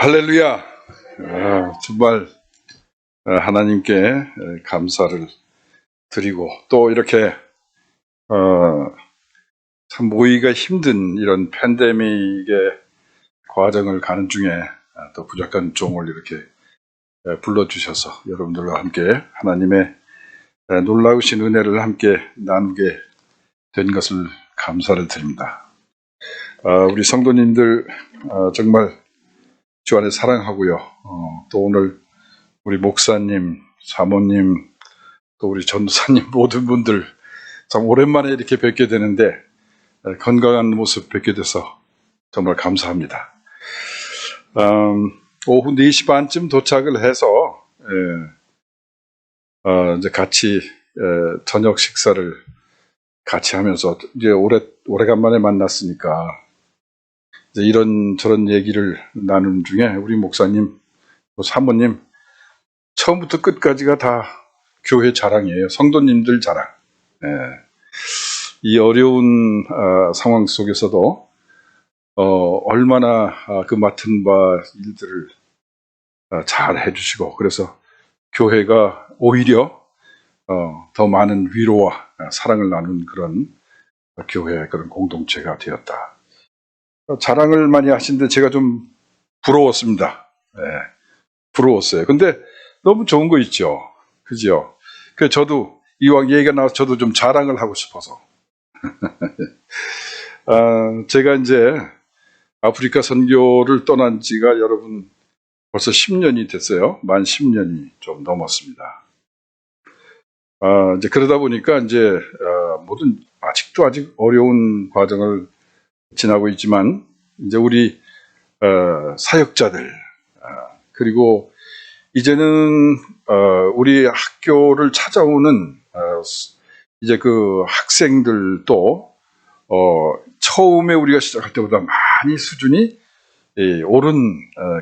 할렐루야. 정말 하나님께 감사를 드리고 또 이렇게 참 모이기가 힘든 이런 팬데믹의 과정을 가는 중에 또 부족한 종을 이렇게 불러주셔서 여러분들과 함께 하나님의 놀라우신 은혜를 함께 나누게 된 것을 감사를 드립니다. 우리 성도님들 정말 주 안에 사랑하고요. 또 오늘 우리 목사님, 사모님, 또 우리 전도사님 모든 분들 참 오랜만에 이렇게 뵙게 되는데 건강한 모습 뵙게 돼서 정말 감사합니다. 오후 4시 반쯤 도착을 해서 이제 같이 저녁 식사를 같이 하면서 이제 오래간만에 만났으니까 이제 이런저런 얘기를 나누는 중에 우리 목사님, 사모님 처음부터 끝까지가 다 교회 자랑이에요. 성도님들 자랑. 이 어려운 상황 속에서도 얼마나 그 맡은 바 일들을 잘 해주시고 그래서 교회가 오히려 더 많은 위로와 사랑을 나누는 그런 교회, 그런 공동체가 되었다. 자랑을 많이 하시는데 제가 좀 부러웠습니다. 부러웠어요. 근데 너무 좋은 거 있죠. 그죠? 그래서 저도 이왕 얘기가 나와서 저도 좀 자랑을 하고 싶어서. 제가 이제 아프리카 선교를 떠난 지가 여러분 벌써 10년이 됐어요. 만 10년이 좀 넘었습니다. 이제 그러다 보니까 이제 아직도 어려운 과정을 지나고 있지만 이제 우리 사역자들 그리고 이제는 우리 학교를 찾아오는 이제 그 학생들도 처음에 우리가 시작할 때보다 많이 수준이 오른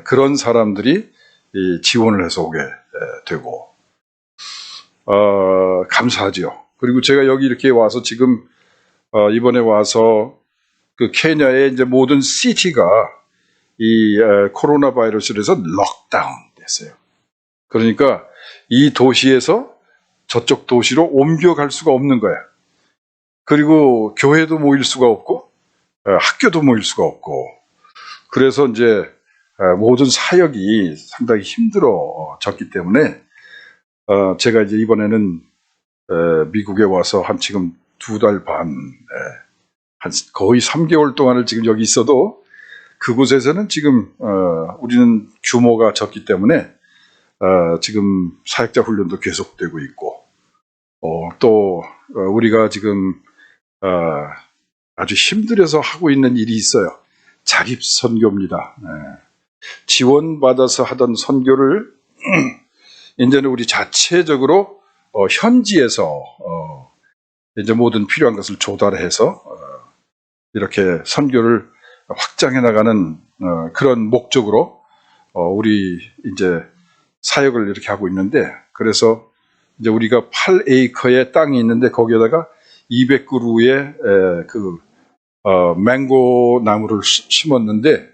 그런 사람들이 지원을 해서 오게 되고 감사하죠. 그리고 제가 여기 이렇게 와서 지금 이번에 와서 그 케냐의 이제 모든 시티가 이 코로나 바이러스로 해서 록다운 됐어요. 그러니까 이 도시에서 저쪽 도시로 옮겨갈 수가 없는 거야. 그리고 교회도 모일 수가 없고 학교도 모일 수가 없고 그래서 이제 모든 사역이 상당히 힘들어졌기 때문에 제가 이제 이번에는 미국에 와서 한 지금 2달 반 한 거의 3개월 동안을 지금 여기 있어도 그곳에서는 지금 우리는 규모가 적기 때문에 지금 사역자 훈련도 계속되고 있고 또 우리가 지금 아주 힘들어서 하고 있는 일이 있어요. 자립 선교입니다. 지원받아서 하던 선교를 이제는 우리 자체적으로 현지에서 이제 모든 필요한 것을 조달해서 이렇게 선교를 확장해 나가는 그런 목적으로 우리 이제 사역을 이렇게 하고 있는데 그래서 이제 우리가 8에이커의 땅이 있는데 거기에다가 200그루의 맹고 나무를 심었는데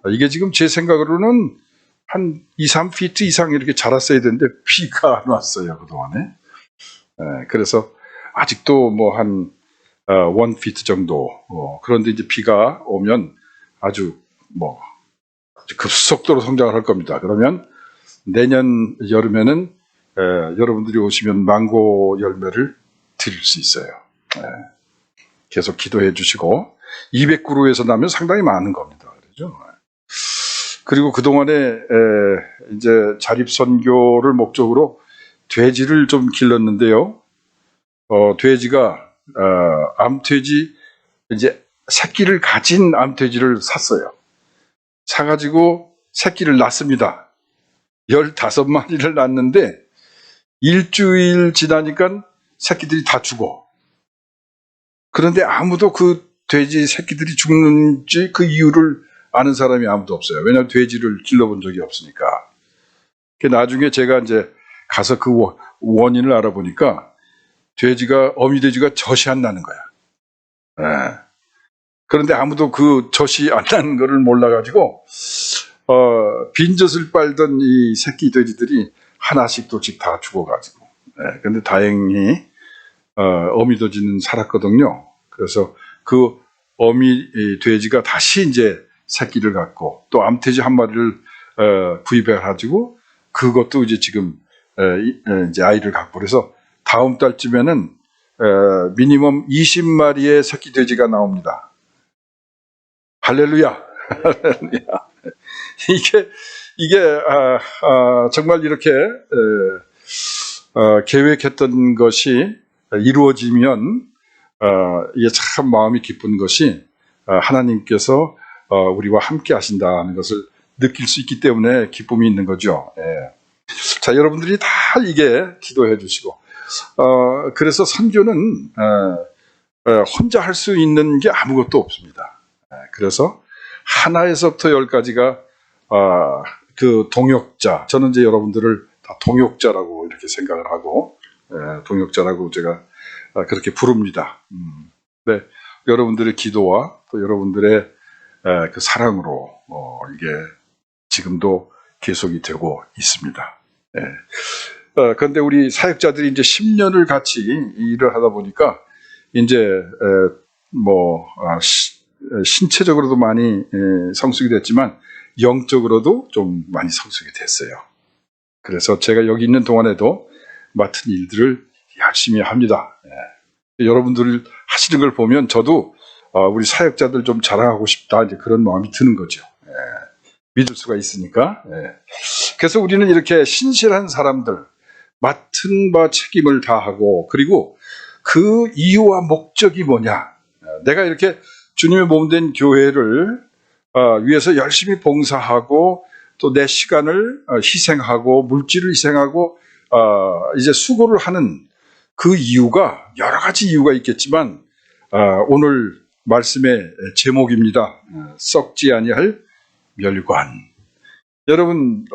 이게 지금 제 생각으로는 한 2-3피트 이상 이렇게 자랐어야 되는데 비가 안 왔어요 그동안에. 그래서 아직도 뭐 한 1피트 정도. 그런데 이제 비가 오면 아주 급속도로 성장을 할 겁니다. 그러면 내년 여름에는 여러분들이 오시면 망고 열매를 드릴 수 있어요. 계속 기도해 주시고 200그루에서 나면 상당히 많은 겁니다. 그렇죠? 그리고 그동안에 이제 자립 선교를 목적으로 돼지를 좀 길렀는데요. 돼지가 암돼지 이제 새끼를 가진 암돼지를 샀어요. 사가지고 새끼를 낳습니다. 15마리를 낳는데 일주일 지나니까 새끼들이 다 죽어. 그런데 아무도 그 돼지 새끼들이 죽는지 그 이유를 아는 사람이 아무도 없어요. 왜냐하면 돼지를 길러본 적이 없으니까. 나중에 제가 이제 가서 그 원인을 알아보니까 어미 돼지가 젖이 안 나는 거야. 그런데 아무도 그 젖이 안 나는 거를 몰라가지고 빈젖을 빨던 이 새끼 돼지들이 하나씩씩 다 죽어가지고. 근데 다행히 어미 돼지는 살았거든요. 그래서 그 어미 돼지가 다시 이제 새끼를 갖고 또 암돼지 한 마리를 구입해가지고 그것도 이제 지금 이제 아이를 갖고 그래서 다음 달쯤에는 미니멈 20마리의 새끼 돼지가 나옵니다. 할렐루야. 할렐루야. 이게 정말 이렇게 계획했던 것이 이루어지면 이게 참 마음이 기쁜 것이 하나님께서 우리와 함께 하신다는 것을 느낄 수 있기 때문에 기쁨이 있는 거죠. 자, 여러분들이 다 이게 기도해 주시고 그래서 선교는 혼자 할 수 있는 게 아무것도 없습니다. 그래서 하나에서부터 열까지가 그 동역자, 저는 이제 여러분들을 다 동역자라고 이렇게 생각을 하고 동역자라고 제가 그렇게 부릅니다. 네, 여러분들의 기도와 또 여러분들의 그 사랑으로 이게 지금도 계속이 되고 있습니다. 그런데 우리 사역자들이 이제 10년을 같이 일을 하다 보니까 이제 신체적으로도 많이 성숙이 됐지만 영적으로도 좀 많이 성숙이 됐어요. 그래서 제가 여기 있는 동안에도 맡은 일들을 열심히 합니다. 여러분들 하시는 걸 보면 저도 우리 사역자들 좀 자랑하고 싶다 이제 그런 마음이 드는 거죠. 믿을 수가 있으니까. 그래서 우리는 이렇게 신실한 사람들, 맡은 바 책임을 다하고 그리고 그 이유와 목적이 뭐냐. 내가 이렇게 주님의 몸된 교회를 위해서 열심히 봉사하고 또 내 시간을 희생하고 물질을 희생하고 이제 수고를 하는 그 이유가 여러 가지 이유가 있겠지만 오늘 말씀의 제목입니다. 썩지 아니할 멸류관. 여러분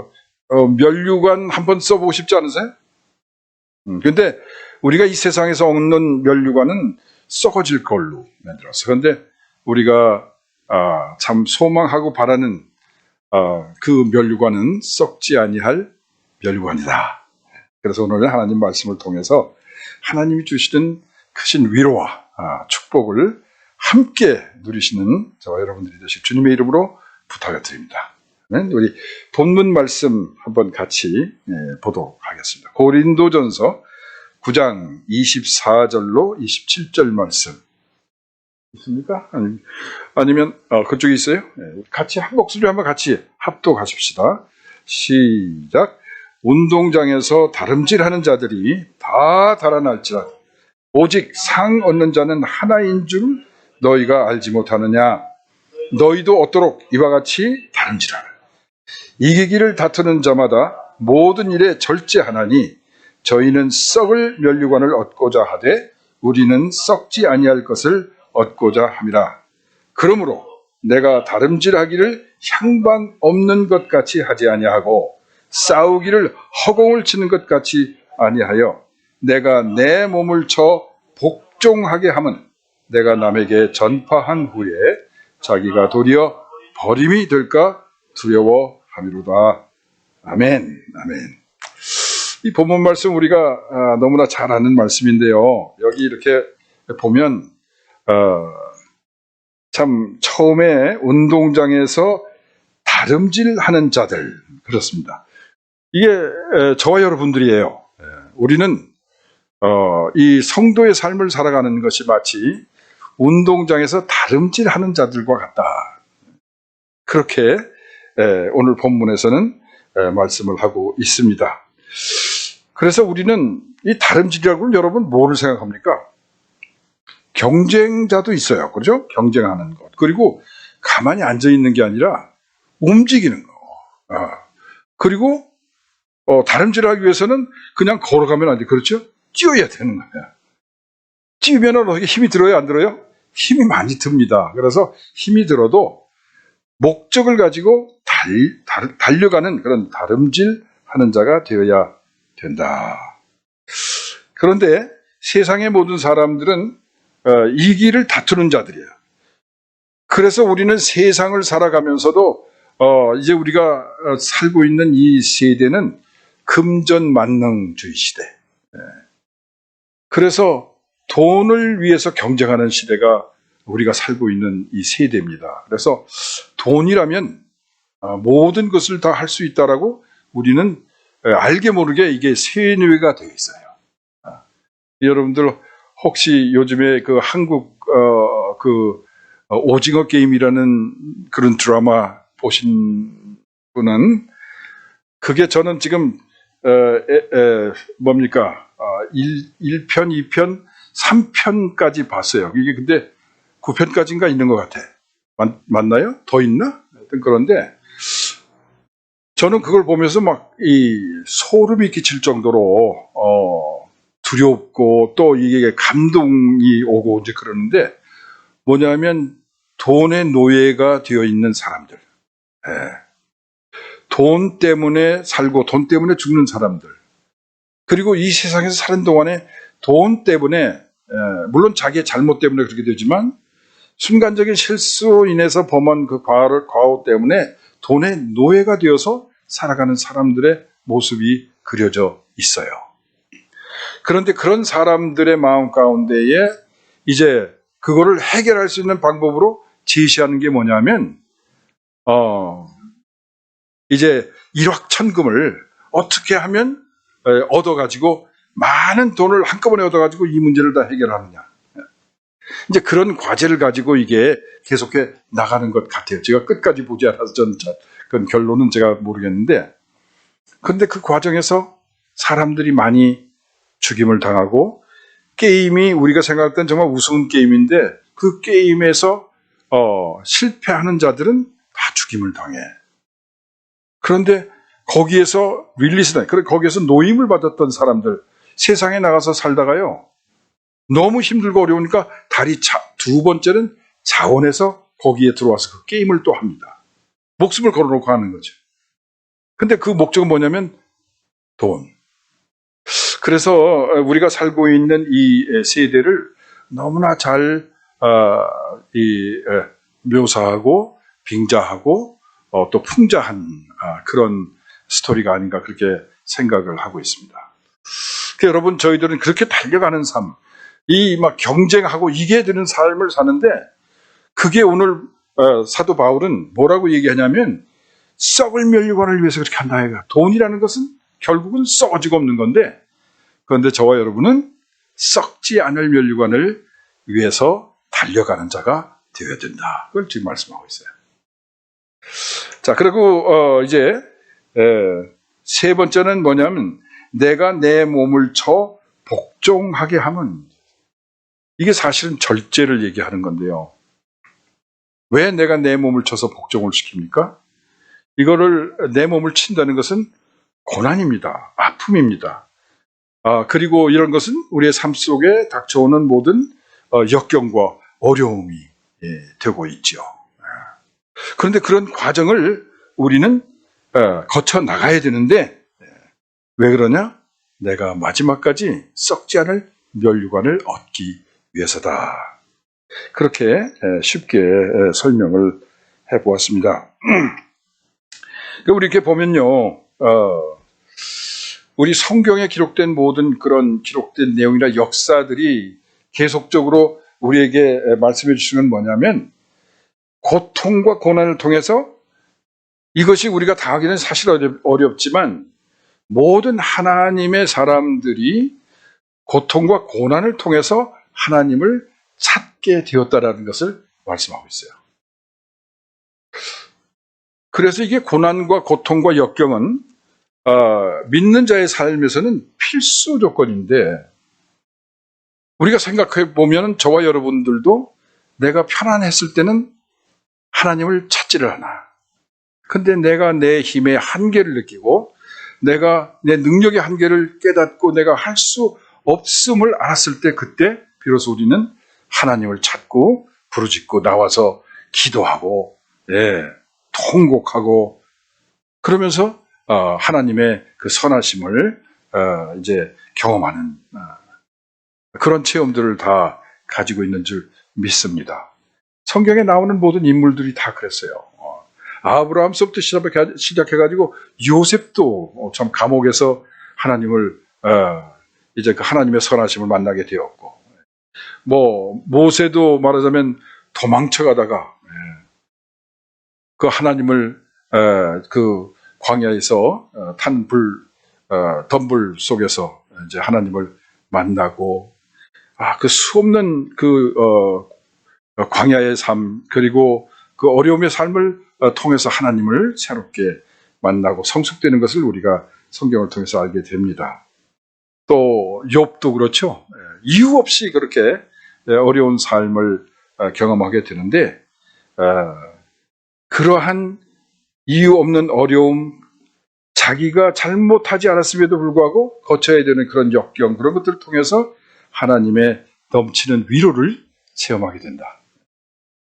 멸류관 한번 써보고 싶지 않으세요? 근데 우리가 이 세상에서 얻는 멸류관은 썩어질 걸로 만들었어요. 그런데 우리가 참 소망하고 바라는 그 멸류관은 썩지 아니할 멸류관이다. 그래서 오늘 하나님 말씀을 통해서 하나님이 주시는 크신 위로와 축복을 함께 누리시는 저와 여러분들이 되실 주님의 이름으로 부탁을 드립니다. 우리 본문 말씀 한번 같이 보도록 하겠습니다. 고린도전서 9장 24절로 27절 말씀 있습니까? 아니면 그쪽에 있어요? 같이 한 목소리로 한번 같이 합독하십시다. 시작. 운동장에서 다름질하는 자들이 다 달아날지라도 오직 상 얻는 자는 하나인 줄 너희가 알지 못하느냐. 너희도 얻도록 이와 같이 다름질하라. 이기기를 다투는 자마다 모든 일에 절제하나니 저희는 썩을 멸류관을 얻고자 하되 우리는 썩지 아니할 것을 얻고자 함이라. 그러므로 내가 다름질하기를 향방 없는 것 같이 하지 아니하고 싸우기를 허공을 치는 것 같이 아니하여 내가 내 몸을 쳐 복종하게 함은 내가 남에게 전파한 후에 자기가 도리어 버림이 될까 두려워함이로다. 아멘. 아멘. 이 본문 말씀 우리가 너무나 잘 아는 말씀인데요. 여기 이렇게 보면 참 처음에 운동장에서 다름질하는 자들 그렇습니다. 이게 저와 여러분들이에요. 우리는 이 성도의 삶을 살아가는 것이 마치 운동장에서 다름질하는 자들과 같다. 그렇게 오늘 본문에서는 말씀을 하고 있습니다. 그래서 우리는 이 다름질이라고는 여러분 뭐를 생각합니까? 경쟁자도 있어요. 그렇죠? 경쟁하는 것. 그리고 가만히 앉아있는 게 아니라 움직이는 거. 그리고 다름질하기 위해서는 그냥 걸어가면 안 돼. 그렇죠? 뛰어야 되는 거야. 뛰면 어떻게 힘이 들어요? 안 들어요? 힘이 많이 듭니다. 그래서 힘이 들어도 목적을 가지고 달려가는 그런 다름질하는 자가 되어야 된다. 그런데 세상의 모든 사람들은 이기를 다투는 자들이에요. 그래서 우리는 세상을 살아가면서도 이제 우리가 살고 있는 이 세대는 금전만능주의 시대. 그래서 돈을 위해서 경쟁하는 시대가 우리가 살고 있는 이 세대입니다. 그래서 돈이라면 모든 것을 다 할 수 있다라고 우리는 알게 모르게 이게 세뇌가 되어 있어요. 여러분들 혹시 요즘에 그 한국 오징어 게임이라는 그런 드라마 보신 분은 그게 저는 지금 뭡니까 1편, 2편, 3편까지 봤어요. 이게 근데 9편까지인가 있는 것 같아. 맞나요? 더 있나? 하여튼 그런데 저는 그걸 보면서 막 이 소름이 끼칠 정도로 두렵고 또 이게 감동이 오고 이제 그러는데 뭐냐면 돈의 노예가 되어 있는 사람들, 돈 때문에 살고 돈 때문에 죽는 사람들, 그리고 이 세상에서 사는 동안에 돈 때문에 물론 자기의 잘못 때문에 그렇게 되지만 순간적인 실수로 인해서 범한 그 과오 때문에 돈의 노예가 되어서 살아가는 사람들의 모습이 그려져 있어요. 그런데 그런 사람들의 마음 가운데에 이제 그거를 해결할 수 있는 방법으로 제시하는 게 뭐냐면 이제 일확천금을 어떻게 하면 얻어가지고 많은 돈을 한꺼번에 얻어가지고 이 문제를 다 해결하느냐. 이제 그런 과제를 가지고 이게 계속해 나가는 것 같아요. 제가 끝까지 보지 않아서 저는 그건 결론은 제가 모르겠는데, 그런데 그 과정에서 사람들이 많이 죽임을 당하고 게임이 우리가 생각할 땐 정말 우스운 게임인데 그 게임에서 실패하는 자들은 다 죽임을 당해. 그런데 거기에서 거기에서 노임을 받았던 사람들, 세상에 나가서 살다가요 너무 힘들고 어려우니까 두 번째는 자원해서 거기에 들어와서 그 게임을 또 합니다. 목숨을 걸어놓고 하는 거죠. 근데 그 목적은 뭐냐면 돈. 그래서 우리가 살고 있는 이 세대를 너무나 잘 묘사하고 빙자하고 또 풍자한 그런 스토리가 아닌가 그렇게 생각을 하고 있습니다. 여러분, 저희들은 그렇게 달려가는 삶, 이 막 경쟁하고 이겨야 되는 삶을 사는데 그게 오늘 사도 바울은 뭐라고 얘기하냐면 썩을 면류관을 위해서 그렇게 한다 해가. 돈이라는 것은 결국은 썩어지고 없는 건데, 그런데 저와 여러분은 썩지 않을 면류관을 위해서 달려가는 자가 되어야 된다. 그걸 지금 말씀하고 있어요. 자, 그리고 이제 세 번째는 뭐냐면 내가 내 몸을 쳐 복종하게 하면, 이게 사실은 절제를 얘기하는 건데요. 왜 내가 내 몸을 쳐서 복종을 시킵니까? 이거를 내 몸을 친다는 것은 고난입니다. 아픔입니다. 그리고 이런 것은 우리의 삶 속에 닥쳐오는 모든 역경과 어려움이 되고 있죠. 그런데 그런 과정을 우리는 거쳐 나가야 되는데 왜 그러냐? 내가 마지막까지 썩지 않을 면류관을 얻기 위해서다. 그렇게 쉽게 설명을 해보았습니다. 우리 이렇게 보면요, 우리 성경에 기록된 모든 그런 기록된 내용이나 역사들이 계속적으로 우리에게 말씀해 주시는 뭐냐면 고통과 고난을 통해서, 이것이 우리가 다 하기는 사실 어렵지만 모든 하나님의 사람들이 고통과 고난을 통해서 하나님을 찾게 되었다라는 것을 말씀하고 있어요. 그래서 이게 고난과 고통과 역경은 믿는 자의 삶에서는 필수 조건인데, 우리가 생각해 보면 저와 여러분들도 내가 편안했을 때는 하나님을 찾지를 않아. 근데 내가 내 힘의 한계를 느끼고 내가 내 능력의 한계를 깨닫고 내가 할 수 없음을 알았을 때, 그때 비로소 우리는 하나님을 찾고 부르짖고 나와서 기도하고 통곡하고 그러면서 하나님의 그 선하심을 이제 경험하는 그런 체험들을 다 가지고 있는 줄 믿습니다. 성경에 나오는 모든 인물들이 다 그랬어요. 아브라함서부터 시작해가지고 요셉도 참 감옥에서 하나님을 이제 그 하나님의 선하심을 만나게 되었고, 뭐 모세도 말하자면 도망쳐가다가 그 하나님을 그 광야에서 탄 덤불 속에서 이제 하나님을 만나고, 그 수없는 그 광야의 삶, 그리고 그 어려움의 삶을 통해서 하나님을 새롭게 만나고 성숙되는 것을 우리가 성경을 통해서 알게 됩니다. 또 욥도 그렇죠. 이유 없이 그렇게 어려운 삶을 경험하게 되는데, 그러한 이유 없는 어려움, 자기가 잘못하지 않았음에도 불구하고 거쳐야 되는 그런 역경, 그런 것들을 통해서 하나님의 넘치는 위로를 체험하게 된다.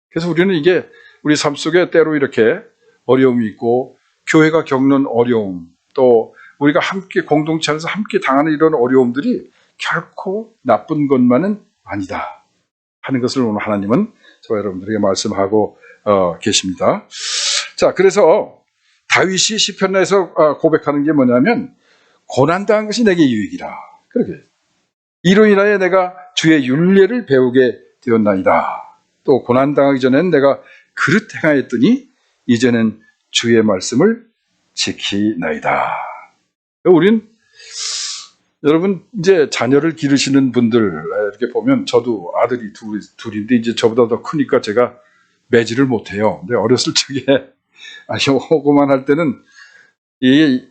그래서 우리는 이게 우리 삶 속에 때로 이렇게 어려움이 있고, 교회가 겪는 어려움, 또 우리가 함께 공동체 안에서 함께 당하는 이런 어려움들이 결코 나쁜 것만은 아니다 하는 것을 오늘 하나님은 저와 여러분들에게 말씀하고 계십니다. 자, 그래서 다윗이 시편에서 고백하는 게 뭐냐면, 고난당한 것이 내게 유익이라. 그렇게 이로 인하여 내가 주의 윤례를 배우게 되었나이다. 또 고난당하기 전에는 내가 그릇 행하였더니 이제는 주의 말씀을 지키나이다. 우린 여러분, 이제 자녀를 기르시는 분들 이렇게 보면, 저도 아들이 둘인데 이제 저보다 더 크니까 제가 매질을 못해요. 근데 어렸을 적에 오고만 할 때는 이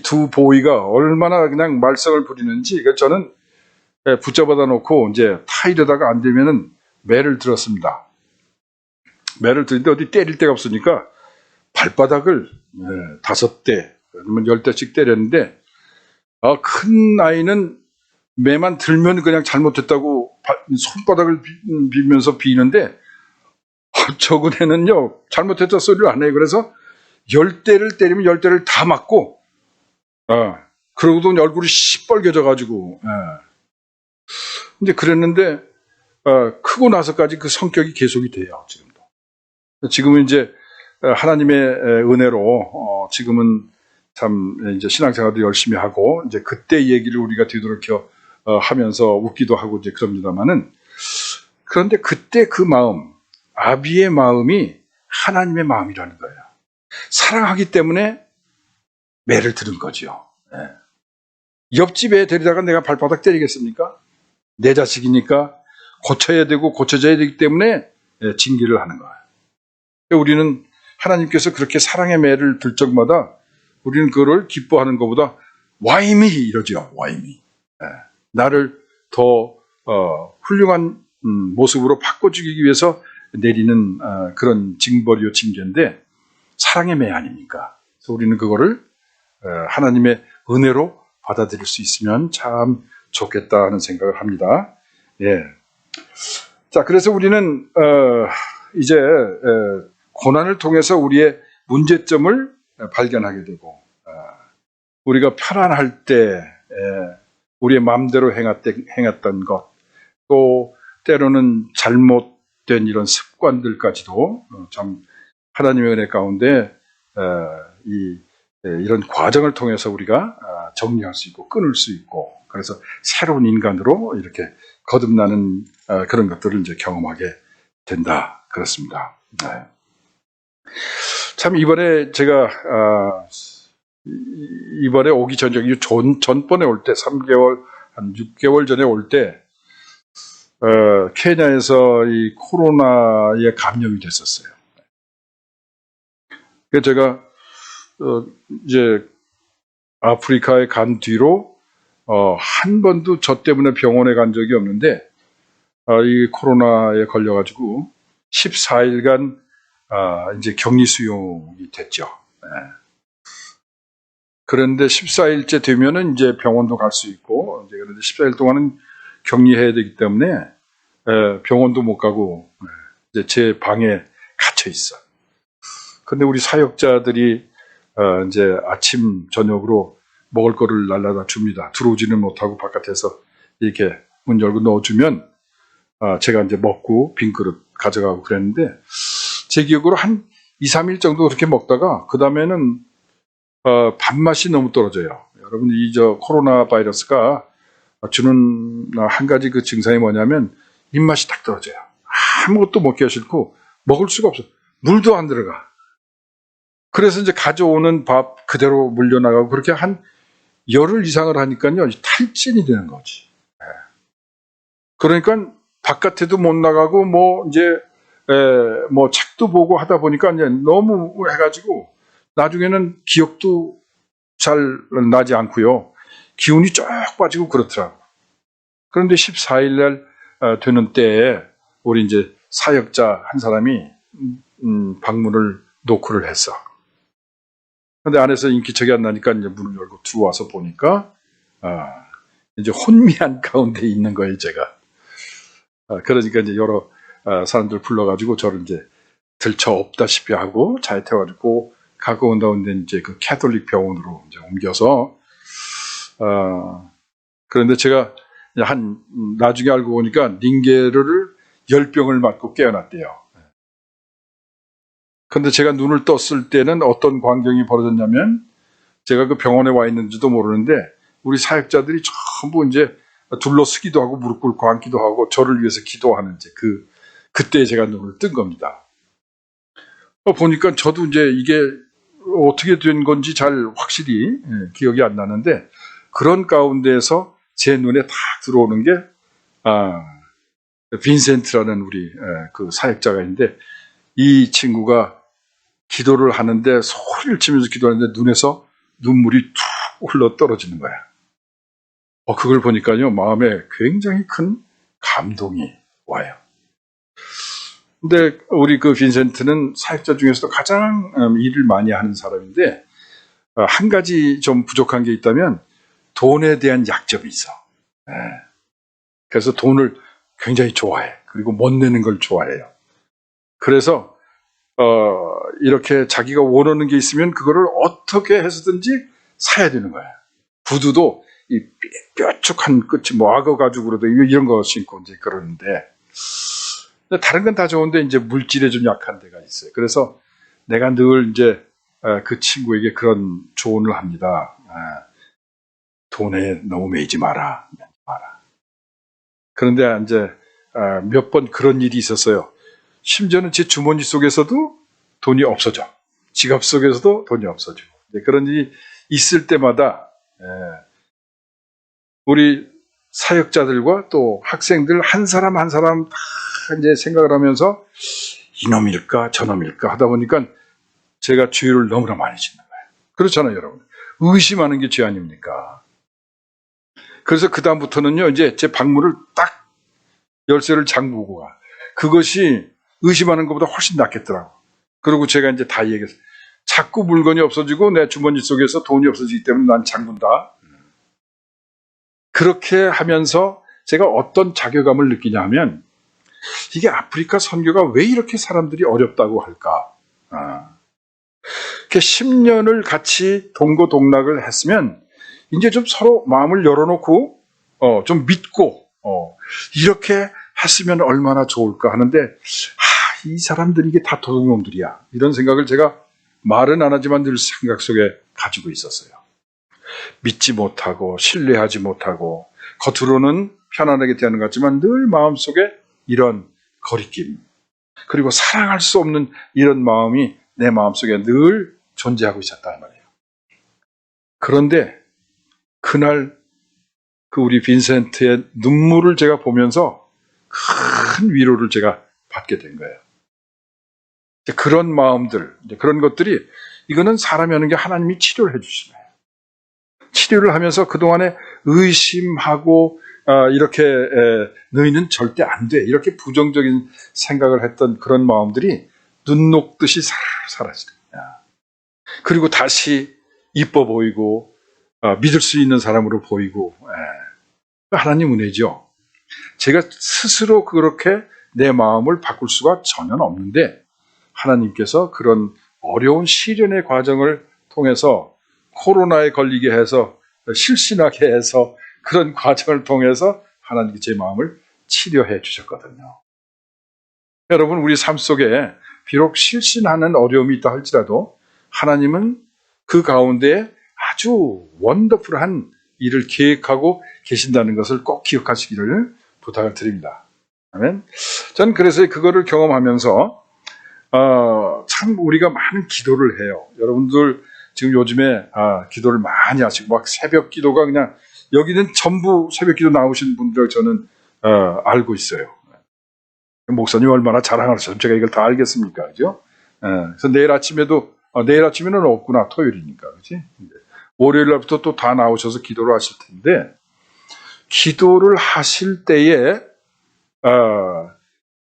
두 보이가 얼마나 그냥 말썽을 부리는지, 저는 붙잡아다 놓고 이제 타이르다가 안 되면은 매를 들었습니다. 매를 들는데 어디 때릴 데가 없으니까 발바닥을 5대, 아니면 10대씩 때렸는데, 큰 아이는 매만 들면 그냥 잘못했다고 손바닥을 비면서 비는데, 적은 애는요, 잘못했다 소리를 안 해요. 그래서 10대를 때리면 10대를 다 맞고, 그러고도 얼굴이 시뻘개져가지고, 이제 그랬는데, 크고 나서까지 그 성격이 계속이 돼요, 지금도. 지금은 이제 하나님의 은혜로, 지금은 참 이제 신앙생활도 열심히 하고, 이제 그때 얘기를 우리가 뒤돌이켜 하면서 웃기도 하고 이제 그럽니다만은, 그런데 그때 그 마음, 아비의 마음이 하나님의 마음이라는 거예요. 사랑하기 때문에 매를 들은 거죠. 옆집 애 데리다가 내가 발바닥 때리겠습니까? 내 자식이니까 고쳐야 되고 고쳐져야 되기 때문에 징계를 하는 거예요. 우리는 하나님께서 그렇게 사랑의 매를 들 적마다 우리는 그거를 기뻐하는 것보다 와이미 이러죠. 와이미. 나를 더 훌륭한 모습으로 바꿔주기 위해서 내리는 그런 징벌이요, 징계인데, 사랑의 매 아닙니까? 그래서 우리는 그거를 하나님의 은혜로 받아들일 수 있으면 참 좋겠다 하는 생각을 합니다. 자, 그래서 우리는 이제 고난을 통해서 우리의 문제점을 발견하게 되고, 우리가 편안할 때 우리의 마음대로 행했던 것, 또 때로는 잘못된 이런 습관들까지도 참 하나님의 은혜 가운데 이런 과정을 통해서 우리가 정리할 수 있고 끊을 수 있고, 그래서 새로운 인간으로 이렇게 거듭나는 그런 것들을 이제 경험하게 된다. 그렇습니다. 참 이번에 제가 이번에 오기 전에 전번에 올 때 3개월 한 6개월 전에 올 때 케냐에서 이 코로나에 감염이 됐었어요. 그래서 제가 이제 아프리카에 간 뒤로 한 번도 저 때문에 병원에 간 적이 없는데, 이 코로나에 걸려가지고 14일간 이제 격리 수용이 됐죠. 그런데 14일째 되면은 이제 병원도 갈 수 있고, 이제 그런데 14일 동안은 격리해야 되기 때문에 병원도 못 가고 이제 제 방에 갇혀 있어. 근데 우리 사역자들이 이제 아침 저녁으로 먹을 거를 날라다 줍니다. 들어오지는 못하고 바깥에서 이렇게 문 열고 넣어주면 제가 이제 먹고 빈 그릇 가져가고 그랬는데, 제 기억으로 한 2, 3일 정도 그렇게 먹다가 그 다음에는 밥맛이 너무 떨어져요. 여러분 이 코로나 바이러스가 주는 한 가지 그 증상이 뭐냐면 입맛이 딱 떨어져요. 아무것도 먹기가 싫고 먹을 수가 없어요. 물도 안 들어가. 그래서 이제 가져오는 밥 그대로 물려나가고 그렇게 한 열흘 이상을 하니까요 탈진이 되는 거지. 그러니까 바깥에도 못 나가고 뭐 이제 뭐 책도 보고 하다 보니까 이제 너무 해가지고 나중에는 기억도 잘 나지 않고요. 기운이 쭉 빠지고 그렇더라고. 그런데 14일 날 되는 때에 우리 이제 사역자 한 사람이 방문을 노크를 했어. 근데 안에서 인기척이 안 나니까 이제 문을 열고 들어와서 보니까 이제 혼미한 가운데 있는 거예요, 제가. 그러니까 이제 여러 사람들 불러가지고 저를 이제 들쳐 업다시피 하고 차에 태워가지고 가까운 가운데 이제 그 캐톨릭 병원으로 이제 옮겨서 그런데 제가 나중에 알고 보니까 링게르를 10병을 맞고 깨어났대요. 근데 제가 눈을 떴을 때는 어떤 광경이 벌어졌냐면 제가 그 병원에 와 있는지도 모르는데 우리 사역자들이 전부 이제 둘러쓰기도 하고 무릎 꿇고 앉기도 하고 저를 위해서 기도하는 그때 제가 눈을 뜬 겁니다. 보니까 저도 이제 이게 어떻게 된 건지 잘 확실히 기억이 안 나는데 그런 가운데에서 제 눈에 딱 들어오는 게 빈센트라는 우리 그 사역자가 있는데 이 친구가 기도를 하는데 소리를 치면서 기도하는데 눈에서 눈물이 툭 흘러 떨어지는 거야. 그걸 보니까요 마음에 굉장히 큰 감동이 와요. 근데 우리 그 빈센트는 사역자 중에서도 가장 일을 많이 하는 사람인데 한 가지 좀 부족한 게 있다면 돈에 대한 약점이 있어. 그래서 돈을 굉장히 좋아해. 그리고 못 내는 걸 좋아해요. 그래서 이렇게 자기가 원하는 게 있으면 그거를 어떻게 해서든지 사야 되는 거야. 구두도 이 뾰족한 끝이 뭐 악어 가죽으로도 이런 거 신고 이제 그러는데 다른 건 다 좋은데 이제 물질에 좀 약한 데가 있어요. 그래서 내가 늘 이제 그 친구에게 그런 조언을 합니다. 돈에 너무 매이지 마라. 그런데 이제 몇 번 그런 일이 있었어요. 심지어는 제 주머니 속에서도 돈이 없어져. 지갑 속에서도 돈이 없어지고. 그런 일이 있을 때마다 우리 사역자들과 또 학생들 한 사람 한 사람 다 이제 생각을 하면서 이놈일까 저놈일까 하다 보니까 제가 죄를 너무나 많이 짓는 거예요. 그렇잖아요, 여러분. 의심하는 게 죄 아닙니까? 그래서 그 다음부터는요, 이제 제 방문을 딱 열쇠를 잠그고 가. 그것이 의심하는 것보다 훨씬 낫겠더라고. 그리고 제가 이제 다 얘기했어요. 자꾸 물건이 없어지고 내 주머니 속에서 돈이 없어지기 때문에 난 잠근다. 그렇게 하면서 제가 어떤 자괴감을 느끼냐 하면 이게 아프리카 선교가 왜 이렇게 사람들이 어렵다고 할까? 이렇게 10년을 같이 동고동락을 했으면 이제 좀 서로 마음을 열어놓고 좀 믿고 이렇게 했으면 얼마나 좋을까 하는데 이 사람들이 이게 다 도둑놈들이야. 이런 생각을 제가 말은 안 하지만 늘 생각 속에 가지고 있었어요. 믿지 못하고 신뢰하지 못하고 겉으로는 편안하게 대하는 것 같지만 늘 마음속에 이런 거리낌 그리고 사랑할 수 없는 이런 마음이 내 마음속에 늘 존재하고 있었단 말이에요. 그런데 그날 그 우리 빈센트의 눈물을 제가 보면서 큰 위로를 제가 받게 된 거예요. 그런 마음들, 그런 것들이 이거는 사람이 하는 게 하나님이 치료를 해주시는 거예요. 치료를 하면서 그동안에 의심하고 이렇게 너희는 절대 안 돼. 이렇게 부정적인 생각을 했던 그런 마음들이 눈 녹듯이 사라지는 거예요. 그리고 다시 이뻐 보이고 믿을 수 있는 사람으로 보이고 하나님 은혜죠. 제가 스스로 그렇게 내 마음을 바꿀 수가 전혀 없는데 하나님께서 그런 어려운 시련의 과정을 통해서 코로나에 걸리게 해서 실신하게 해서 그런 과정을 통해서 하나님께 제 마음을 치료해 주셨거든요. 여러분 우리 삶 속에 비록 실신하는 어려움이 있다 할지라도 하나님은 그 가운데 아주 원더풀한 일을 계획하고 계신다는 것을 꼭 기억하시기를 부탁을 드립니다. 아멘. 저는 그래서 그거를 경험하면서 참 우리가 많은 기도를 해요. 여러분들 지금 요즘에 기도를 많이 하시고 막 새벽 기도가 그냥 여기는 전부 새벽 기도 나오신 분들 저는 알고 있어요. 목사님 얼마나 자랑하셔서 제가 이걸 다 알겠습니까? 그죠? 그래서 내일 아침에는 없구나. 토요일이니까. 그지? 월요일 날부터 또 다 나오셔서 기도를 하실 텐데, 기도를 하실 때에,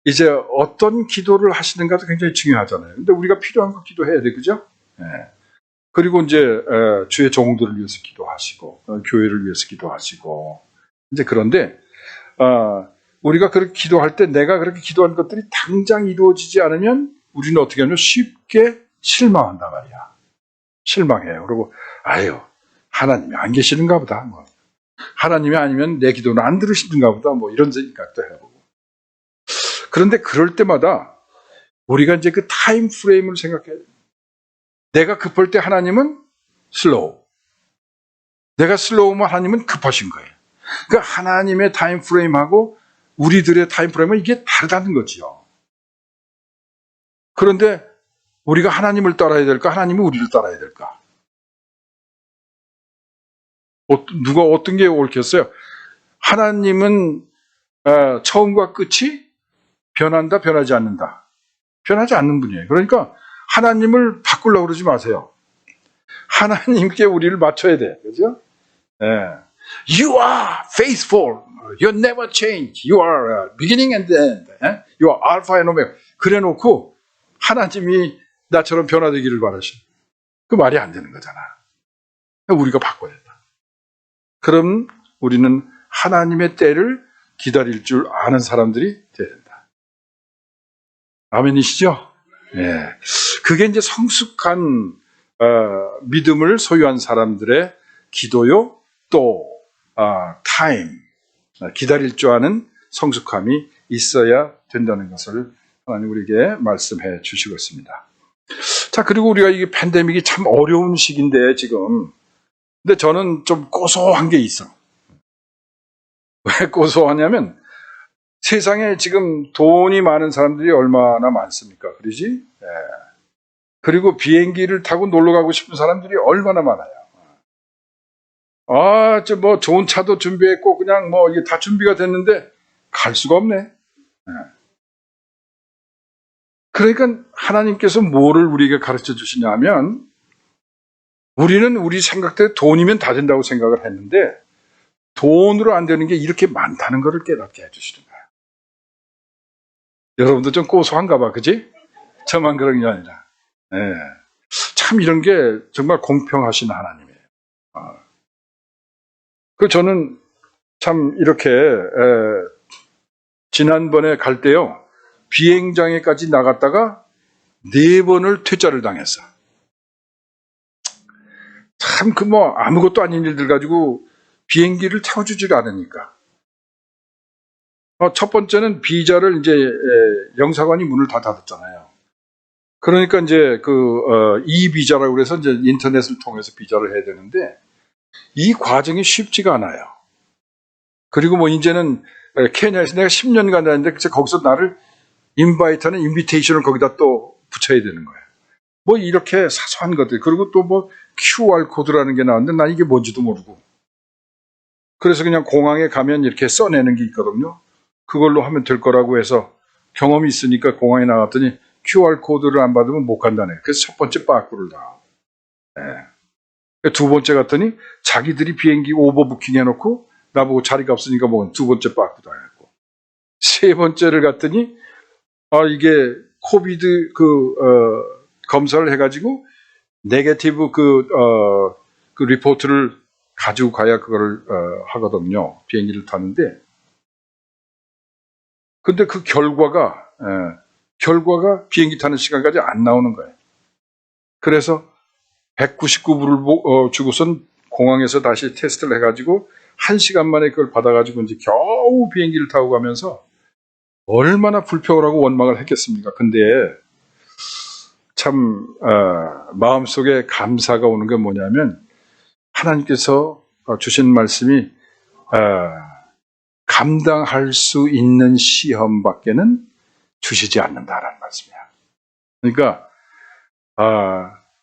이제 어떤 기도를 하시는가도 굉장히 중요하잖아요. 근데 우리가 필요한 거 기도해야 돼. 그죠? 그리고 이제, 주의 종들을 위해서 기도하시고, 교회를 위해서 기도하시고, 이제 그런데, 우리가 그렇게 기도할 때 내가 그렇게 기도한 것들이 당장 이루어지지 않으면 우리는 어떻게 하냐면 쉽게 실망한단 말이야. 실망해요. 그리고 아유 하나님이 안 계시는가 보다. 뭐. 하나님이 아니면 내 기도는 안 들으시는가 보다. 뭐 이런 생각도 해보고. 그런데 그럴 때마다 우리가 이제 그 타임 프레임을 생각해야 돼. 내가 급할 때 하나님은 슬로우. 내가 슬로우면 하나님은 급하신 거예요. 그러니까 하나님의 타임 프레임하고 우리들의 타임 프레임은 이게 다르다는 거지요. 그런데 우리가 하나님을 따라야 될까? 하나님이 우리를 따라야 될까? 누가 어떤 게 옳겠어요? 하나님은 처음과 끝이 변한다, 변하지 않는다. 변하지 않는 분이에요. 그러니까 하나님을 바꾸려고 그러지 마세요. 하나님께 우리를 맞춰야 돼. 그죠? You are faithful. You never change. You are beginning and end. You are alpha and omega. 그래 놓고 하나님이 나처럼 변화되기를 바라시. 그 말이 안 되는 거잖아. 우리가 바꿔야 된다. 그럼 우리는 하나님의 때를 기다릴 줄 아는 사람들이 돼야 된다. 아멘이시죠? 네. 그게 이제 성숙한 믿음을 소유한 사람들의 기도요, 또 타임, 기다릴 줄 아는 성숙함이 있어야 된다는 것을 하나님 우리에게 말씀해 주시고 있습니다. 자, 그리고 우리가 이게 팬데믹이 참 어려운 시기인데 지금, 근데 저는 좀 고소한 게 있어. 왜 고소하냐면 세상에 지금 돈이 많은 사람들이 얼마나 많습니까? 그러지? 그리고 비행기를 타고 놀러 가고 싶은 사람들이 얼마나 많아요. 뭐 좋은 차도 준비했고 그냥 뭐 이게 다 준비가 됐는데 갈 수가 없네. 그러니까 하나님께서 뭐를 우리에게 가르쳐 주시냐면 우리는 우리 생각대로 돈이면 다 된다고 생각을 했는데 돈으로 안 되는 게 이렇게 많다는 것을 깨닫게 해주시는 거예요. 여러분도 좀 고소한가 봐, 그지? 저만 그런 게 아니라. 참 이런 게 정말 공평하신 하나님이에요. 저는 참 이렇게 지난번에 갈 때요 비행장에까지 나갔다가 4번을 퇴짜를 당했어. 참 아무것도 아닌 일들 가지고 비행기를 태워주질 않으니까. 첫 번째는 비자를 이제 영사관이 문을 다 닫았잖아요. 그러니까 이제 이 비자라고 그래서 이제 인터넷을 통해서 비자를 해야 되는데 이 과정이 쉽지가 않아요. 그리고 뭐 이제는 케냐에서 내가 10년간 다녔는데 거기서 나를 인바이트하는 인비테이션을 거기다 또 붙여야 되는 거예요. 뭐 이렇게 사소한 것들. 그리고 또 뭐 QR 코드라는 게 나왔는데 난 이게 뭔지도 모르고. 그래서 그냥 공항에 가면 이렇게 써내는 게 있거든요. 그걸로 하면 될 거라고 해서 경험이 있으니까 공항에 나갔더니 QR 코드를 안 받으면 못 간다네. 그래서 첫 번째 빠꾸를 다. 두 번째 갔더니 자기들이 비행기 오버부킹 해놓고 나보고 자리가 없으니까 뭐 두 번째 빠꾸 당했고. 세 번째를 갔더니 이게 코비드 검사를 해가지고 네게티브 그 리포트를 가지고 가야 그거를 하거든요. 비행기를 타는데. 근데 그 결과가 비행기 타는 시간까지 안 나오는 거예요. 그래서 199불을 주고선 공항에서 다시 테스트를 해가지고 1시간 만에 그걸 받아가지고 이제 겨우 비행기를 타고 가면서 얼마나 불평을 하고 원망을 했겠습니까? 근데 참 마음속에 감사가 오는 게 뭐냐면 하나님께서 주신 말씀이 감당할 수 있는 시험밖에는 주시지 않는다라는 말씀이야. 그러니까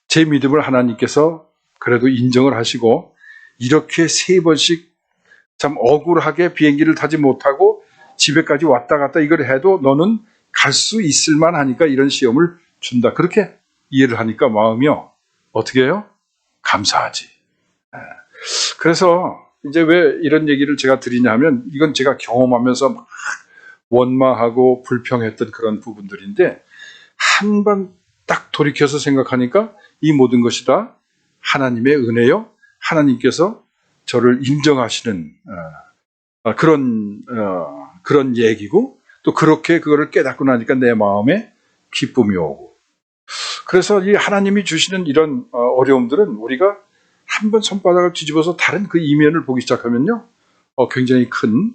제 믿음을 하나님께서 그래도 인정을 하시고 이렇게 3번씩 참 억울하게 비행기를 타지 못하고 집에까지 왔다 갔다 이걸 해도 너는 갈 수 있을 만하니까 이런 시험을 준다. 그렇게 이해를 하니까 마음이요. 어떻게 해요? 감사하지. 그래서 이제 왜 이런 얘기를 제가 드리냐 하면 이건 제가 경험하면서 막 원망하고 불평했던 그런 부분들인데 한 번 딱 돌이켜서 생각하니까 이 모든 것이 다 하나님의 은혜요. 하나님께서 저를 인정하시는 그런 얘기고 또 그렇게 그거를 깨닫고 나니까 내 마음에 기쁨이 오고 그래서 이 하나님이 주시는 이런 어려움들은 우리가 한 번 손바닥을 뒤집어서 다른 그 이면을 보기 시작하면요 굉장히 큰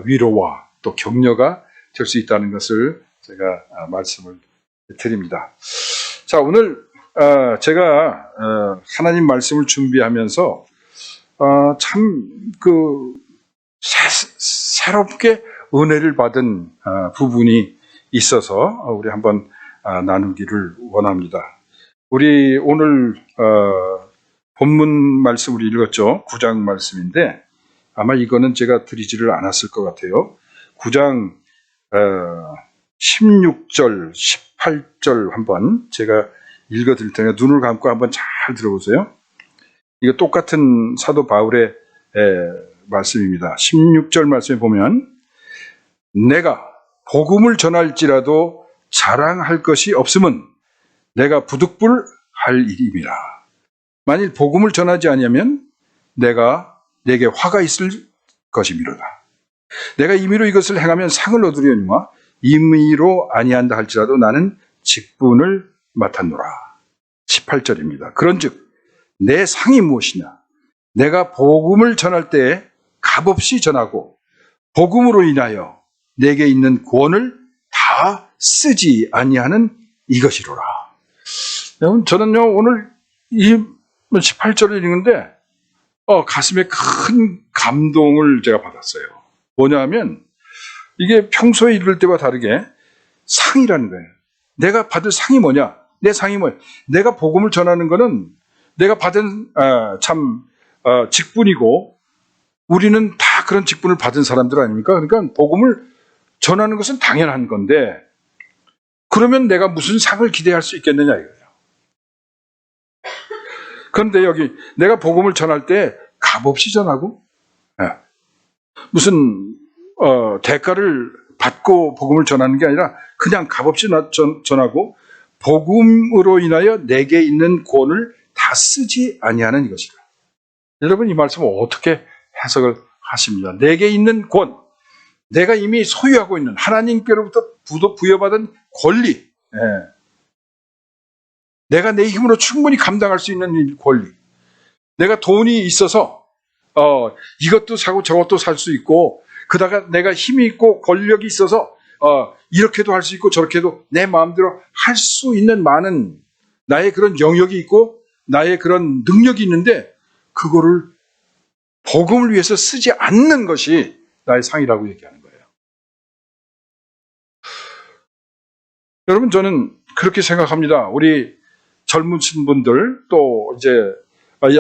위로와 또 격려가 될 수 있다는 것을 제가 말씀을 드립니다. 자, 오늘 제가 하나님 말씀을 준비하면서 참 새롭게 은혜를 받은 부분이 있어서 우리 한번 나누기를 원합니다. 우리 오늘 본문 말씀을 읽었죠. 9장 말씀인데 아마 이거는 제가 드리지를 않았을 것 같아요. 9장 16절, 18절 한번 제가 읽어드릴 테니까 눈을 감고 한번 잘 들어보세요. 이거 똑같은 사도 바울의 말씀입니다. 16절 말씀에 보면 내가 복음을 전할지라도 자랑할 것이 없음은 내가 부득불할 일임이라. 만일 복음을 전하지 아니하면 내게 화가 있을 것이미로다. 내가 임의로 이것을 행하면 상을 얻으려니와 임의로 아니한다 할지라도 나는 직분을 맡았노라. 18절입니다. 그런즉 내 상이 무엇이냐? 내가 복음을 전할 때에 값없이 전하고 복음으로 인하여 내게 있는 구원을 다 쓰지 아니하는 이것이로라. 여러분 저는요 오늘 이 18절을 읽는데 가슴에 큰 감동을 제가 받았어요. 뭐냐면 이게 평소에 읽을 때와 다르게 상이라는 거예요. 내가 받을 상이 뭐냐? 내 상이 뭐냐? 내가 복음을 전하는 거는 내가 받은 직분이고 우리는 다 그런 직분을 받은 사람들 아닙니까? 그러니까 복음을 전하는 것은 당연한 건데 그러면 내가 무슨 상을 기대할 수 있겠느냐 이거예요. 그런데 여기 내가 복음을 전할 때 값없이 전하고 무슨 대가를 받고 복음을 전하는 게 아니라 그냥 값없이 전하고 복음으로 인하여 내게 있는 구원을 다 쓰지 아니하는 이것이다. 여러분 이 말씀을 어떻게 해석을 하십니다. 내게 있는 구원, 내가 이미 소유하고 있는 하나님께로부터 부여받은 권리, 내가 내 힘으로 충분히 감당할 수 있는 권리, 내가 돈이 있어서 이것도 사고 저것도 살 수 있고 그다가 내가 힘이 있고 권력이 있어서 이렇게도 할 수 있고 저렇게도 내 마음대로 할 수 있는 많은 나의 그런 영역이 있고 나의 그런 능력이 있는데 그거를 복음을 위해서 쓰지 않는 것이 나의 상이라고 얘기하는 거예요. 여러분 저는 그렇게 생각합니다. 우리 젊으신 분들 또 이제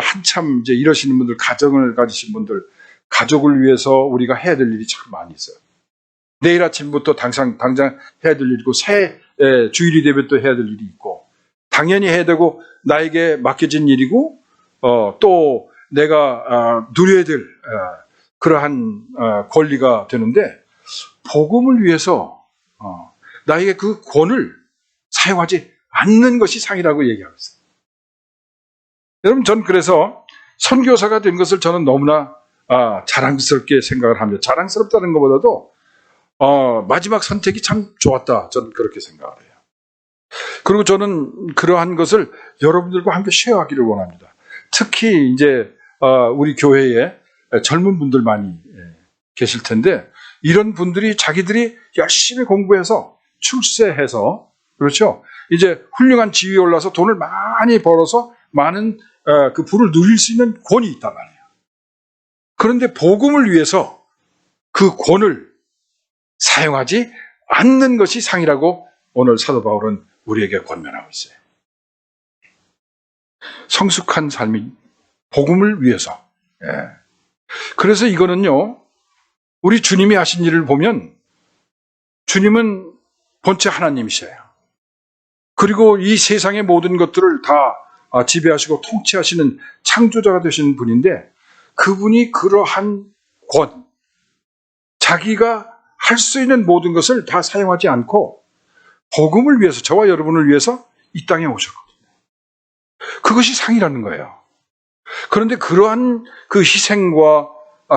한참 이제 이러시는 분들 가정을 가지신 분들 가족을 위해서 우리가 해야 될 일이 참 많이 있어요. 내일 아침부터 당장 해야 될 일이고 새해 주일이 되면 또 해야 될 일이 있고 당연히 해야 되고 나에게 맡겨진 일이고 또 내가 누려야 될 그러한 권리가 되는데 복음을 위해서 나에게 그 권을 사용하지 않는 것이 상이라고 얘기하고 있어요. 여러분 전 그래서 선교사가 된 것을 저는 너무나 자랑스럽게 생각을 합니다. 자랑스럽다는 것보다도 마지막 선택이 참 좋았다. 저는 그렇게 생각을 해요. 그리고 저는 그러한 것을 여러분들과 함께 쉐어하기를 원합니다. 특히 이제 우리 교회에 젊은 분들 많이 계실 텐데 이런 분들이 자기들이 열심히 공부해서 출세해서 그렇죠. 이제 훌륭한 지위에 올라서 돈을 많이 벌어서 많은 그 부를 누릴 수 있는 권이 있단 말이에요. 그런데 복음을 위해서 그 권을 사용하지 않는 것이 상이라고 오늘 사도 바울은 우리에게 권면하고 있어요. 성숙한 삶이 복음을 위해서. 그래서 이거는요, 우리 주님이 하신 일을 보면 주님은 본체 하나님이세요. 그리고 이 세상의 모든 것들을 다 지배하시고 통치하시는 창조자가 되시는 분인데, 그분이 그러한 권, 자기가 할 수 있는 모든 것을 다 사용하지 않고 복음을 위해서, 저와 여러분을 위해서 이 땅에 오셨거든요. 그것이 상이라는 거예요. 그런데 그러한 그 희생과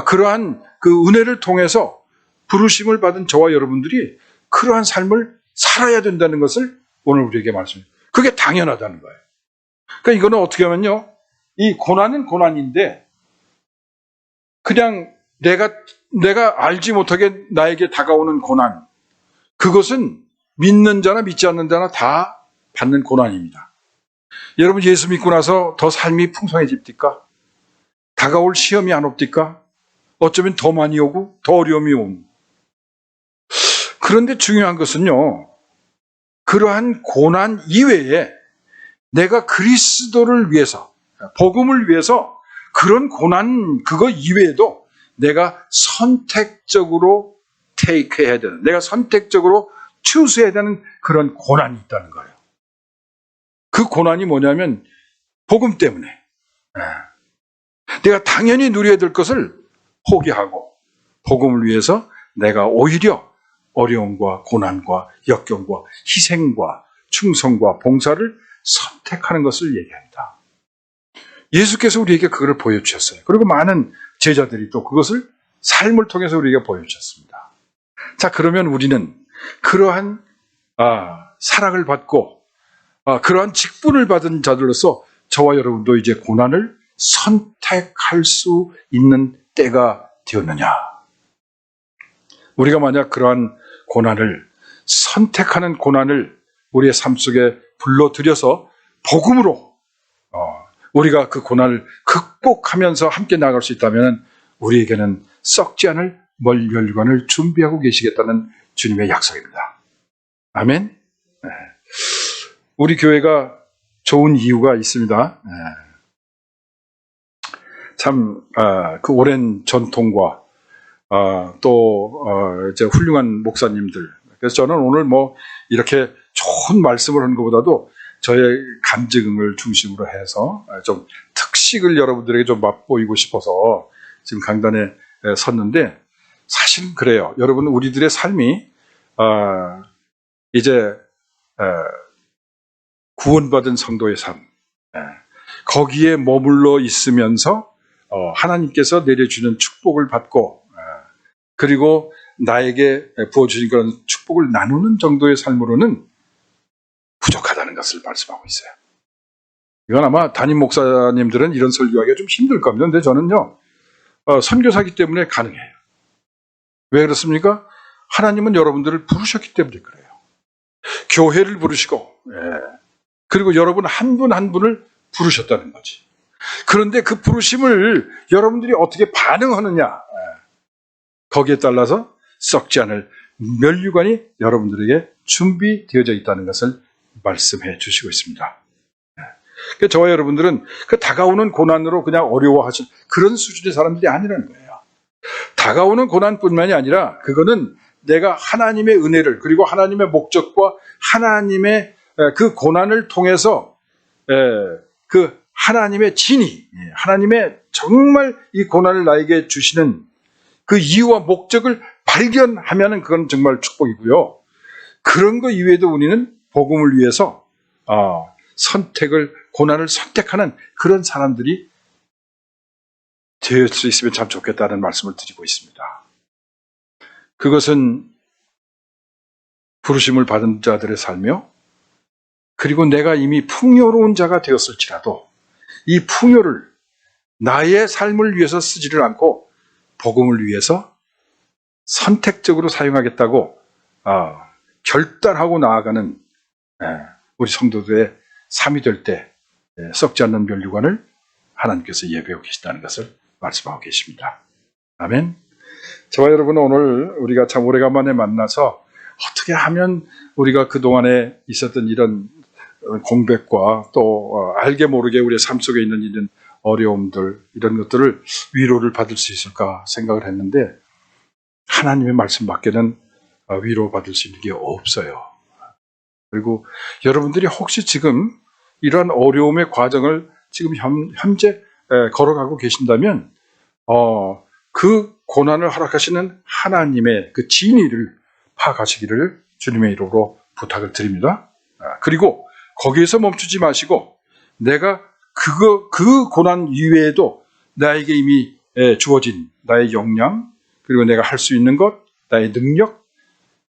그러한 그 은혜를 통해서 부르심을 받은 저와 여러분들이 그러한 삶을 살아야 된다는 것을 오늘 우리에게 말씀해요. 그게 당연하다는 거예요. 그러니까 이거는 어떻게 하면요, 이 고난은 고난인데 그냥 내가 알지 못하게 나에게 다가오는 고난, 그것은 믿는 자나 믿지 않는 자나 다 받는 고난입니다. 여러분, 예수 믿고 나서 더 삶이 풍성해집니까? 다가올 시험이 안 옵니까? 어쩌면 더 많이 오고 더 어려움이 온. 그런데 중요한 것은요, 그러한 고난 이외에 내가 그리스도를 위해서, 복음을 위해서 그런 고난 그거 이외에도 내가 선택적으로 테이크해야 되는, 내가 선택적으로 추수해야 되는 그런 고난이 있다는 거예요. 그 고난이 뭐냐면 복음 때문에 내가 당연히 누려야 될 것을 포기하고 복음을 위해서 내가 오히려 어려움과 고난과 역경과 희생과 충성과 봉사를 선택하는 것을 얘기합니다. 예수께서 우리에게 그걸 보여주셨어요. 그리고 많은 제자들이 또 그것을 삶을 통해서 우리에게 보여주셨습니다. 자, 그러면 우리는 그러한 사랑을 받고 그러한 직분을 받은 자들로서 저와 여러분도 이제 고난을 선택할 수 있는 때가 되었느냐? 우리가 만약 그러한 고난을, 선택하는 고난을 우리의 삶 속에 불러들여서 복음으로 우리가 그 고난을 극복하면서 함께 나아갈 수 있다면 우리에게는 썩지 않을 멸관을 준비하고 계시겠다는 주님의 약속입니다. 아멘. 우리 교회가 좋은 이유가 있습니다. 참 그 오랜 전통과 또 이제 훌륭한 목사님들. 그래서 저는 오늘 뭐 이렇게 좋은 말씀을 하는 것보다도 저의 감증을 중심으로 해서 좀 특식을 여러분들에게 좀 맛보이고 싶어서 지금 강단에 섰는데, 사실은 그래요. 여러분, 우리들의 삶이 이제 구원받은 성도의 삶, 거기에 머물러 있으면서 하나님께서 내려주는 축복을 받고 그리고 나에게 부어주신 그런 축복을 나누는 정도의 삶으로는 부족하다는 것을 말씀하고 있어요. 이건 아마 담임 목사님들은 이런 설교하기가 좀 힘들 겁니다. 근데 저는요, 선교사이기 때문에 가능해요. 왜 그렇습니까? 하나님은 여러분들을 부르셨기 때문에 그래요. 교회를 부르시고, 그리고 여러분 한 분 한 분을 부르셨다는 거지. 그런데 그 부르심을 여러분들이 어떻게 반응하느냐, 거기에 따라서 썩지 않을 면류관이 여러분들에게 준비되어져 있다는 것을 말씀해 주시고 있습니다. 저와 여러분들은 그 다가오는 고난으로 그냥 어려워하신 그런 수준의 사람들이 아니라는 거예요. 다가오는 고난뿐만이 아니라 그거는 내가 하나님의 은혜를, 그리고 하나님의 목적과 하나님의 그 고난을 통해서 그 하나님의 진이, 하나님의 정말 이 고난을 나에게 주시는 그 이유와 목적을 발견하면은 그건 정말 축복이고요. 그런 거 이외에도 우리는 복음을 위해서 고난을 선택하는 그런 사람들이 될 수 있으면 참 좋겠다는 말씀을 드리고 있습니다. 그것은 부르심을 받은 자들의 삶이요, 그리고 내가 이미 풍요로운 자가 되었을지라도 이 풍요를 나의 삶을 위해서 쓰지를 않고 복음을 위해서 선택적으로 사용하겠다고 결단하고 나아가는 우리 성도들의 삶이 될 때 썩지 않는 면류관을 하나님께서 예배하고 계시다는 것을 말씀하고 계십니다. 아멘. 저와 여러분, 오늘 우리가 참 오래간만에 만나서 어떻게 하면 우리가 그동안에 있었던 이런 공백과 또 알게 모르게 우리의 삶 속에 있는 이런 어려움들, 이런 것들을 위로를 받을 수 있을까 생각을 했는데, 하나님의 말씀 밖에는 위로받을 수 있는 게 없어요. 그리고 여러분들이 혹시 지금 이러한 어려움의 과정을 지금 현재 걸어가고 계신다면 그 고난을 허락하시는 하나님의 그 진리를 파악하시기를 주님의 이름으로 부탁을 드립니다. 그리고 거기에서 멈추지 마시고, 내가 그 고난 이외에도 나에게 이미 주어진 나의 역량, 그리고 내가 할 수 있는 것, 나의 능력,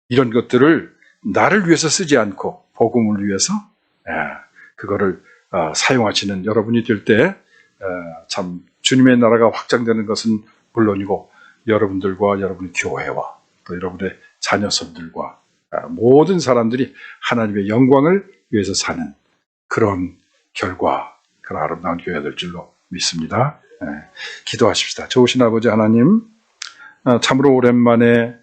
이런 것들을 나를 위해서 쓰지 않고 복음을 위해서 그거를 사용하시는 여러분이 될 때 참 주님의 나라가 확장되는 것은 물론이고, 여러분들과 여러분의 교회와 또 여러분의 자녀선들과 모든 사람들이 하나님의 영광을 위해서 사는 그런 결과, 그런 아름다운 교회가 될 줄로 믿습니다. 기도하십시다. 좋으신 아버지 하나님, 참으로 오랜만에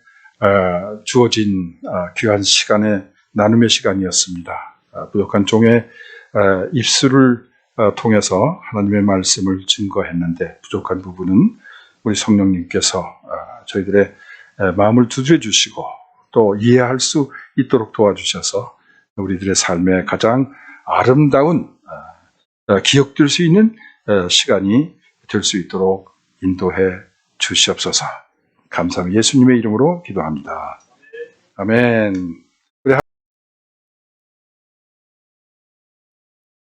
주어진 귀한 시간의 나눔의 시간이었습니다. 부족한 종의 입술을 통해서 하나님의 말씀을 증거했는데, 부족한 부분은 우리 성령님께서 저희들의 마음을 두드려 주시고 또 이해할 수 있도록 도와주셔서 우리들의 삶의 가장 아름다운 기억될 수 있는 시간이 될 수 있도록 인도해 주시옵소서. 감사합니다. 예수님의 이름으로 기도합니다. 아멘.